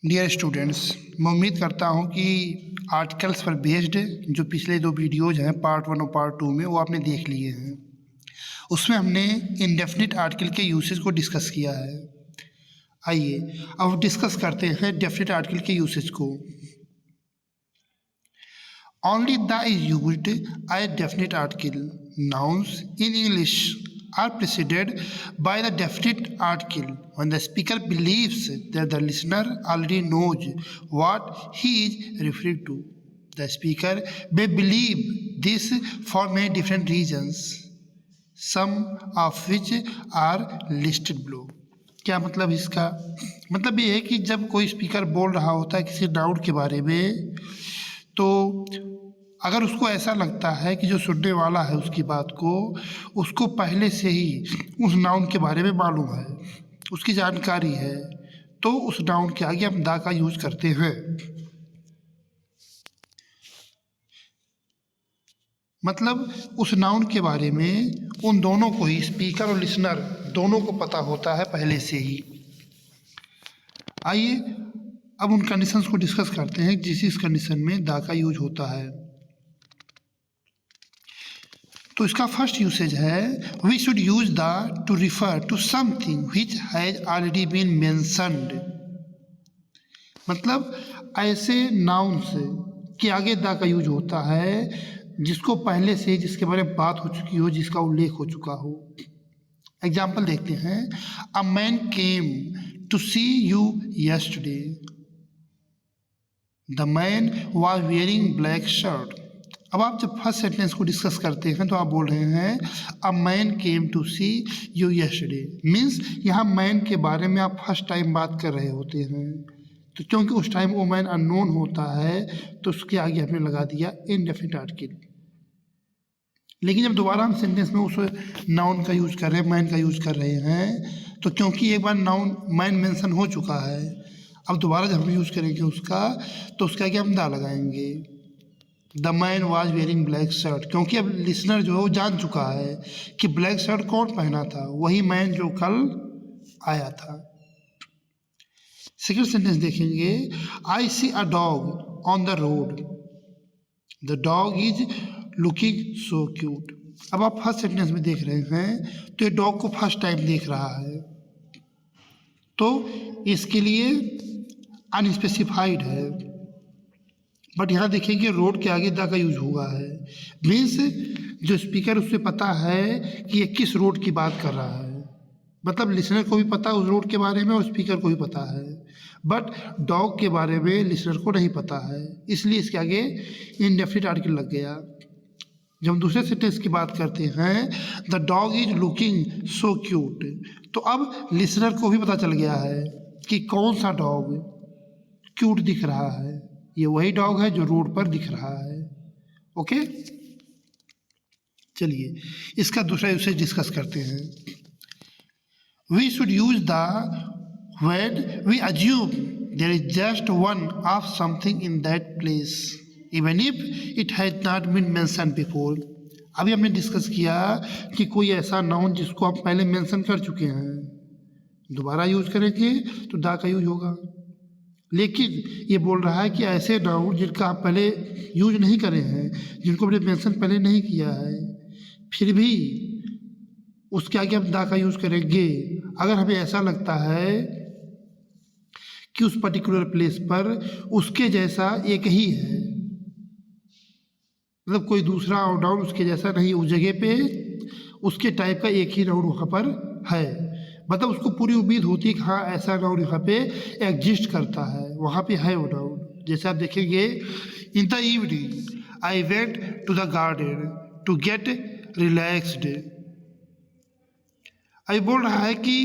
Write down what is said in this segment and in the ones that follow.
Dear students, मैं उम्मीद करता हूँ कि आर्टिकल्स पर बेस्ड जो पिछले दो वीडियोज़ हैं पार्ट 1 और पार्ट 2 में वो आपने देख लिए हैं। उसमें हमने इंडेफिनिट आर्टिकल के यूसेज को डिस्कस किया है। आइए अब डिस्कस करते हैं डेफिनिट आर्टिकल के यूसेज को। Only the is used as definite article. Nouns in English are preceded by the definite article when the speaker believes that the listener already knows what he is referring to. The speaker may believe this for many different reasons, some of which are listed below. क्या मतलब इसका? मतलब ये है कि जब कोई speaker बोल रहा होता है किसी नाउन के बारे में, तो अगर उसको ऐसा लगता है कि जो सुनने वाला है उसकी बात को उसको पहले से ही उस नाउन के बारे में मालूम है, उसकी जानकारी है, तो उस नाउन के आगे हम दा का यूज करते हैं। मतलब उस नाउन के बारे में उन दोनों को ही, स्पीकर और लिसनर दोनों को पता होता है पहले से ही। आइए अब उन कंडीशंस को डिस्कस करते हैं जिस कंडीशन में दा का यूज होता है। तो इसका फर्स्ट यूसेज है we should use the to refer to something which has already been mentioned. मतलब ऐसे नाउन्स के आगे द का यूज होता है जिसको पहले से, जिसके बारे में बात हो चुकी हो, जिसका उल्लेख हो चुका हो। एग्जाम्पल देखते हैं। A man came to see you yesterday. The man was wearing black shirt. अब आप जब फर्स्ट सेंटेंस को डिस्कस करते हैं तो आप बोल रहे हैं a man came to see you yesterday, means यहाँ मैन के बारे में आप फर्स्ट टाइम बात कर रहे होते हैं। तो क्योंकि उस टाइम वो मैन अननोन होता है तो उसके आगे हमने लगा दिया इनडेफिनिट आर्टिकल। लेकिन जब दोबारा हम सेंटेंस में उस नाउन का यूज कर रहे हैं, मैन का यूज कर रहे हैं, तो क्योंकि एक बार नाउन मैन मेंशन हो चुका है, अब दोबारा जब हम यूज करेंगे उसका तो उसके आगे हम दा लगाएंगे। The man was wearing black shirt, क्योंकि अब लिसनर जो है वो जान चुका है कि ब्लैक शर्ट कौन पहना था, वही मैन जो कल आया था। सेकेंड सेंटेंस देखेंगे। I see a dog on the road. The dog is looking so cute. अब आप फर्स्ट सेंटेंस में देख रहे हैं तो ये डॉग को फर्स्ट टाइम देख रहा है, तो इसके लिए अनस्पेसिफाइड है। बट यहाँ देखेंगे रोड के आगे द का यूज हुआ है, मीन्स जो स्पीकर उससे पता है कि ये किस रोड की बात कर रहा है। मतलब लिसनर को भी पता है उस रोड के बारे में और स्पीकर को भी पता है, बट डॉग के बारे में लिसनर को नहीं पता है, इसलिए इसके आगे इनडेफिनिट आर्टिकल लग गया। जब हम दूसरे सेंटेंस की बात करते हैं the dog is looking so cute, तो अब लिसनर को भी पता चल गया है कि कौन सा डॉग क्यूट दिख रहा है, ये वही डॉग है जो रोड पर दिख रहा है। ओके, चलिए इसका दूसरा यूसेज डिस्कस करते हैं। We should use the when we assume there is just one of something in that place even if it has not been mention before. अभी हमने डिस्कस किया कि कोई ऐसा नाउन जिसको आप पहले मेंशन कर चुके हैं, दोबारा यूज करेंगे तो दा का यूज होगा। लेकिन ये बोल रहा है कि ऐसे नाउन जिनका आप पहले यूज नहीं करे हैं, जिनको आपने मेंशन पहले नहीं किया है, फिर भी उसके आगे हम दा का यूज करेंगे अगर हमें ऐसा लगता है कि उस पर्टिकुलर प्लेस पर उसके जैसा एक ही है, मतलब कोई दूसरा नाउन उसके जैसा नहीं, उस जगह पे उसके टाइप का एक ही नाउन वहाँ पर है। मतलब उसको पूरी उम्मीद होती है कि हाँ ऐसा नाउन यहाँ पे एग्जिस्ट करता है, वहाँ पे है वो नाउन। जैसे आप देखेंगे in the evening I went to the garden to get relaxed. अभी बोल रहा है कि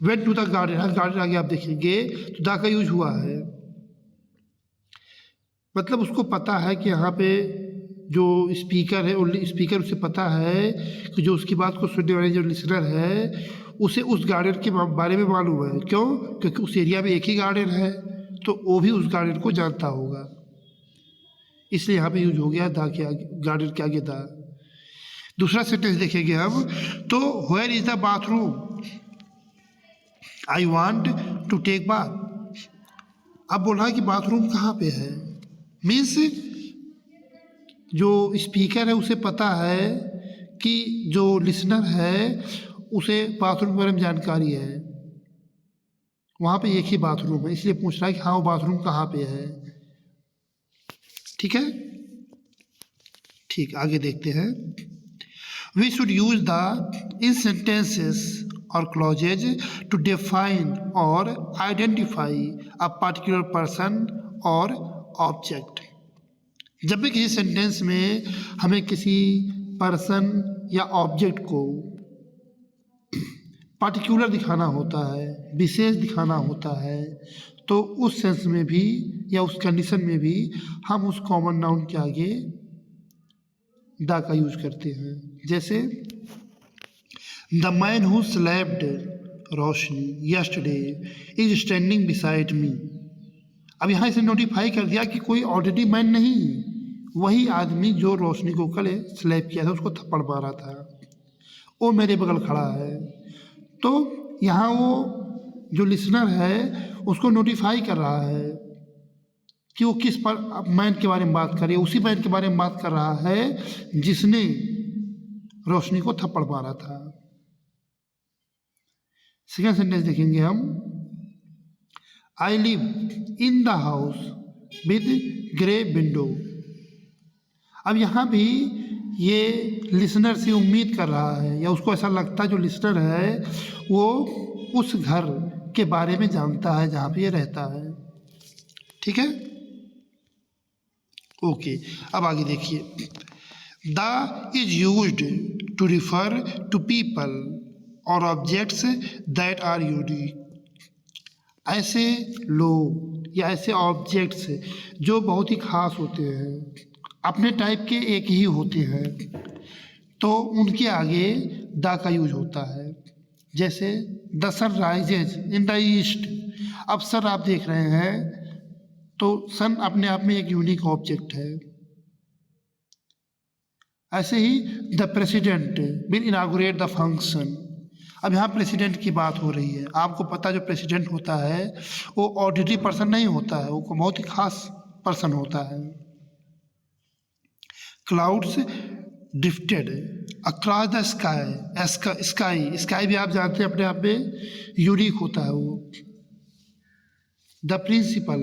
went to the garden, garden आगे आप देखेंगे तो द का यूज हुआ है। मतलब उसको पता है कि यहाँ पे जो स्पीकर है, स्पीकर उसे पता है कि जो उसकी बात को सुनने वाले जो लिसनर है उसे उस गार्डन के बारे में मालूम है। क्यों? क्योंकि उस एरिया में एक ही गार्डन है, तो वो भी उस गार्डन को जानता होगा, इसलिए यहाँ पे यूज हो गया दा के आगे, गार्डन के आगे दा। दूसरा सेंटेंस देखेंगे हम तो where is the bathroom. I want to take bath. अब बोल रहा है कि बाथरूम कहाँ पे है, मीन्स जो स्पीकर है उसे पता है कि जो लिसनर है उसे बाथरूम के बारे में जानकारी है, वहाँ पे एक ही बाथरूम है, इसलिए पूछ रहा है कि हाँ वो बाथरूम कहाँ पे है। ठीक है, ठीक, आगे देखते हैं। We should use the in sentences or clauses to define or identify a particular person or object. जब भी किसी सेंटेंस में हमें किसी पर्सन या ऑब्जेक्ट को पार्टिकुलर दिखाना होता है, विशेष दिखाना होता है, तो उस सेंस में भी या उस कंडीशन में भी हम उस कॉमन नाउन के आगे द का यूज करते हैं। जैसे the man who slapped Roshni yesterday is standing beside me. अब यहाँ इसे नोटिफाई कर दिया कि कोई ऑलरेडी मैन नहीं, वही आदमी जो रोशनी को कल स्लैप किया था, उसको थप्पड़ मारा था, वो मेरे बगल खड़ा है। तो यहाँ वो जो लिसनर है उसको नोटिफाई कर रहा है कि वो किस पर मैन के बारे में बात कर रही है, उसी मैन के बारे में बात कर रहा है जिसने रोशनी को थप्पड़ मारा था। सेकेंड सेंटेंस देखेंगे हम, I live in the house with grey window. अब यहाँ भी ये लिसनर से उम्मीद कर रहा है या उसको ऐसा लगता है जो लिसनर है वो उस घर के बारे में जानता है जहाँ पे ये रहता है। ठीक है, ओके, अब आगे देखिए। The is used to refer to people और ऑब्जेक्ट्स दैट आर यूनिक। ऐसे लोग या ऐसे ऑब्जेक्ट्स जो बहुत ही खास होते हैं, अपने टाइप के एक ही होते हैं, तो उनके आगे द का यूज होता है। जैसे the sun rises in the east. अब सन आप देख रहे हैं तो सन अपने आप में एक यूनिक ऑब्जेक्ट है। ऐसे ही the president will inaugurate the function. अब यहाँ प्रेसिडेंट की बात हो रही है। आपको पता जो प्रेसिडेंट होता है वो ऑर्डिनरी पर्सन नहीं होता है, वो बहुत ही खास पर्सन होता है। Clouds drifted across the sky. Sky भी आप जानते हैं अपने आप में यूनिक होता है वो। The principal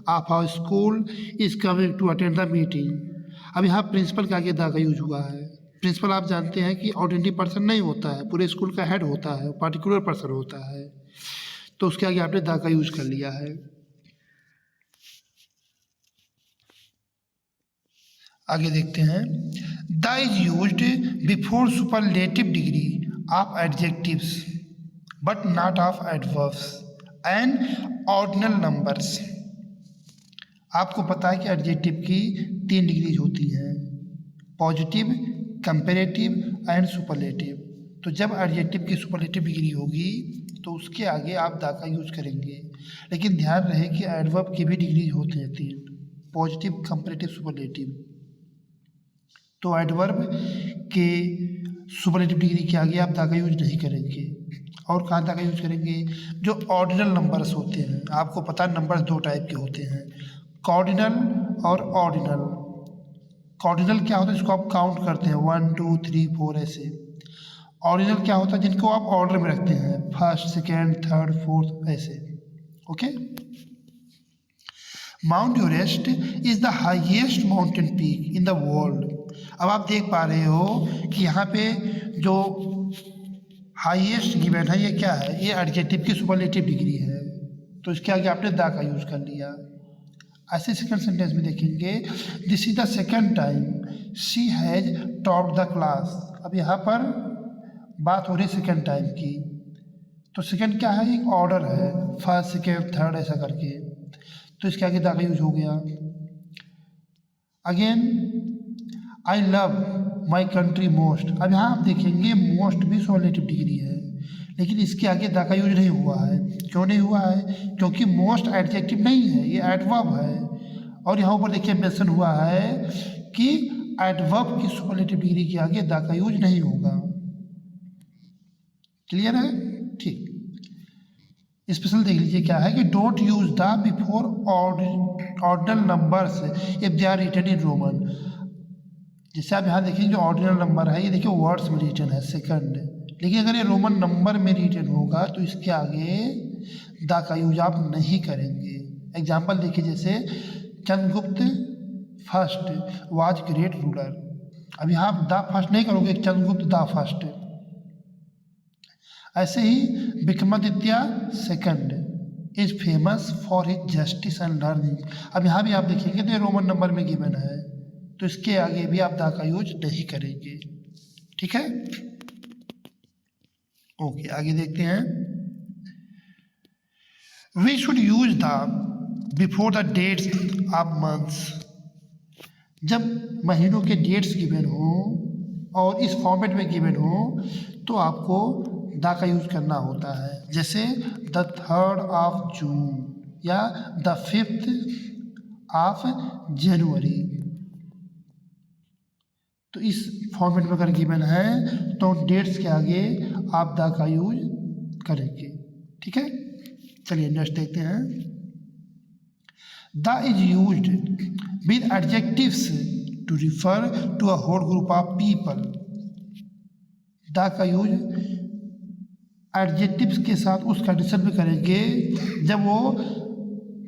of our school is coming to attend the meeting. अब यहाँ प्रिंसिपल के आगे द का यूज हुआ है। प्रिंसिपल आप जानते हैं कि ऑर्डिनरी पर्सन नहीं होता है, पूरे स्कूल का हेड होता है, पार्टिकुलर पर्सन होता है, तो उसके आगे आपने द का यूज कर लिया है। आगे देखते हैं। The is used before superlative degree of adjectives but not of adverbs and ordinal numbers. आपको पता है कि एडजेक्टिव की 3 डिग्रीज होती हैं, पॉजिटिव, कंपैरेटिव एंड सुपरलेटिव। तो जब एडजेक्टिव की सुपरलेटिव डिग्री होगी तो उसके आगे आप द का यूज करेंगे। लेकिन ध्यान रहे कि एडवर्ब की भी डिग्रीज होती हैं 3, पॉजिटिव, कंपैरेटिव, सुपरलेटिव। तो एडवर्ब के सुपरलेटिव डिग्री के आगे आप द का यूज नहीं करेंगे। और कहाँ द का यूज करेंगे? जो ऑर्डिनल नंबर्स होते हैं। आपको पता है नंबर्स 2 टाइप के होते हैं, कॉर्डिनल और ऑर्डिनल। कॉर्डिनल क्या होता है? जिसको आप काउंट करते हैं 1 2 3 4 ऐसे। ऑर्डिनल क्या होता है? जिनको आप ऑर्डर में रखते हैं, फर्स्ट, सेकेंड, थर्ड, फोर्थ ऐसे। Okay. Mount Everest is the highest mountain peak in the world. अब आप देख पा रहे हो कि यहाँ पे जो हाईएस्ट गिवन है ये क्या है? ये एडजेक्टिव की सुपरलेटिव डिग्री है, तो इसके आगे आपने द का यूज कर लिया। ऐसे सेकंड सेंटेंस में देखेंगे, this is the second time she has topped the class. अब यहाँ पर बात हो रही है सेकंड टाइम की, तो सेकंड क्या है? एक ऑर्डर है, फर्स्ट, सेकंड, थर्ड ऐसा करके, तो इसके आगे द का यूज हो गया। Again I love my country most. अब यहाँ आप देखेंगे मोस्ट भी सुपरलेटिव डिग्री है, लेकिन इसके आगे द का यूज नहीं हुआ है। क्यों नहीं हुआ है? क्योंकि मोस्ट एडजेक्टिव नहीं है, ये एडवर्ब है। और यहाँ ऊपर देखिए मेंशन हुआ है कि एडवर्ब की सुपरलेटिव डिग्री के आगे द का यूज नहीं होगा। क्लियर है? ठीक। स्पेशल देख लीजिए क्या है कि don't use the before ordinal numbers if they are written in Roman. जैसे आप यहाँ देखिए जो ऑर्डिनल नंबर है ये देखिए वर्ड्स में रिटन है सेकंड, लेकिन अगर ये रोमन नंबर में रिटन होगा तो इसके आगे द का यूज आप नहीं करेंगे। एग्जाम्पल देखिए जैसे Chandragupta first was great ruler, अब यहाँ आप द फर्स्ट नहीं करोगे, चंद्रगुप्त द फर्स्ट। ऐसे ही Vikramaditya second is famous for his justice and learning. अब यहाँ भी आप देखेंगे तो ये रोमन नंबर में गिवन है, तो इसके आगे भी आप द का यूज नहीं करेंगे। ठीक है, ओके आगे देखते हैं। We should use the before the dates of months. जब महीनों के डेट्स गिवन हो और इस फॉर्मेट में गिवन हो तो आपको द का यूज करना होता है। जैसे द 3rd of जून या द 5th of जनवरी, तो इस फॉर्मेट में अगर गिवन है तो डेट्स के आगे आप द का यूज करेंगे। ठीक है, चलिए नेक्स्ट देखते हैं। The is used with adjectives to refer to a whole group of people. The का यूज एडजेक्टिव्स के साथ उस कंडीशन में करेंगे जब वो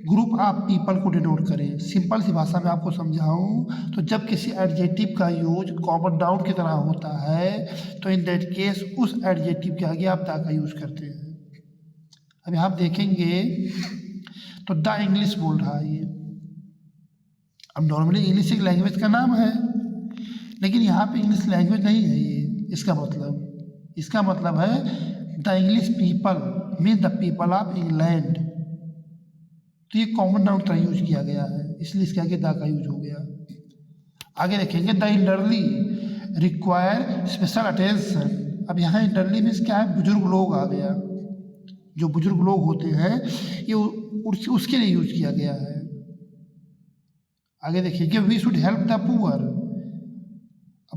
ग्रुप ऑफ पीपल को डिनोट करें। सिंपल सी भाषा में आपको समझाऊं तो जब किसी एडजेक्टिव का यूज कॉमन नाउन की तरह होता है तो इन दैट केस उस एडजेक्टिव के आगे आप द का यूज करते हैं। अभी आप देखेंगे तो द इंग्लिश बोल रहा है ये। अब नॉर्मली इंग्लिश एक लैंग्वेज का नाम है, लेकिन यहाँ पे इंग्लिश लैंग्वेज नहीं है ये। इसका मतलब है the English people means the people of England. तो ये कॉमन नाउन तरह यूज किया गया है, इसलिए इसके आगे द का यूज हो गया। आगे देखेंगे the elderly require special attention. अब यहाँ एल्डरली मीन्स क्या है, बुजुर्ग लोग आ गया। जो बुजुर्ग लोग होते हैं ये उसके लिए यूज किया गया है। आगे देखिए कि we should help the poor.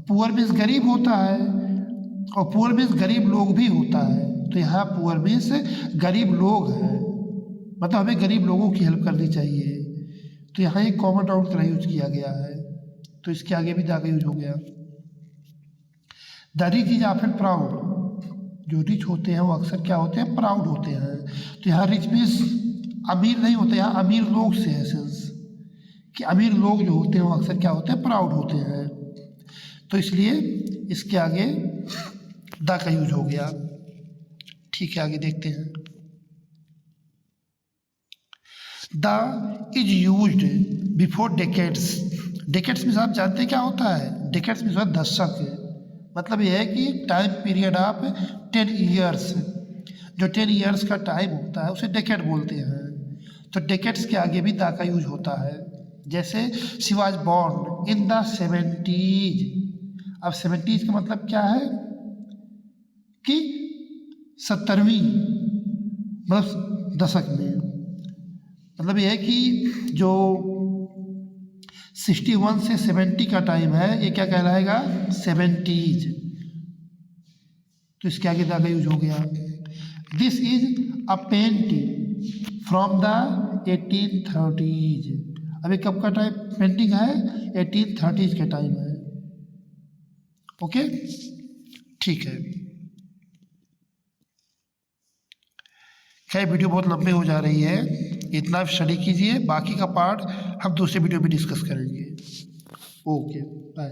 Poor means गरीब होता है और पुअर मीन्स गरीब लोग भी होता है, तो यहाँ पुअर मीन्स गरीब लोग हैं, मतलब हमें गरीब लोगों की हेल्प करनी चाहिए। तो यहाँ एक कॉमन नाउन तरह यूज किया गया है, तो इसके आगे भी द का यूज हो गया। The rich is often proud. जो रिच होते हैं वो अक्सर क्या होते हैं, प्राउड होते हैं। तो यहाँ रिच मीन्स अमीर नहीं होते, यहाँ अमीर लोग से है सेंस कि अमीर लोग जो होते हैं वो अक्सर क्या होते हैं, प्राउड होते हैं। तो इसलिए इसके आगे द का यूज हो गया। ठीक है, आगे देखते हैं। The is used before decades. Decades में आप जानते हैं क्या होता है, डेकेड्स में दशक, मतलब यह है कि टाइम पीरियड ऑफ 10 ईयर्स। जो 10 ईयर्स का टाइम होता है उसे डेकेड बोलते हैं। तो डेकेड्स के आगे भी द का यूज होता है। जैसे she was born in the 70s। अब 70s का मतलब क्या है कि 70वीं मतलब दशक में, मतलब यह है कि जो 61 से 70 का टाइम है ये क्या कहलाएगा, 70s। तो इसके आगे द का यूज हो गया। This is a painting from the 1830s। अभी कब का टाइम पेंटिंग है, 1830s के टाइम है। ओके, ठीक है। खैर वीडियो बहुत लंबी हो जा रही है, इतना स्टडी कीजिए, बाकी का पार्ट हम दूसरे वीडियो में डिस्कस करेंगे। Okay, bye.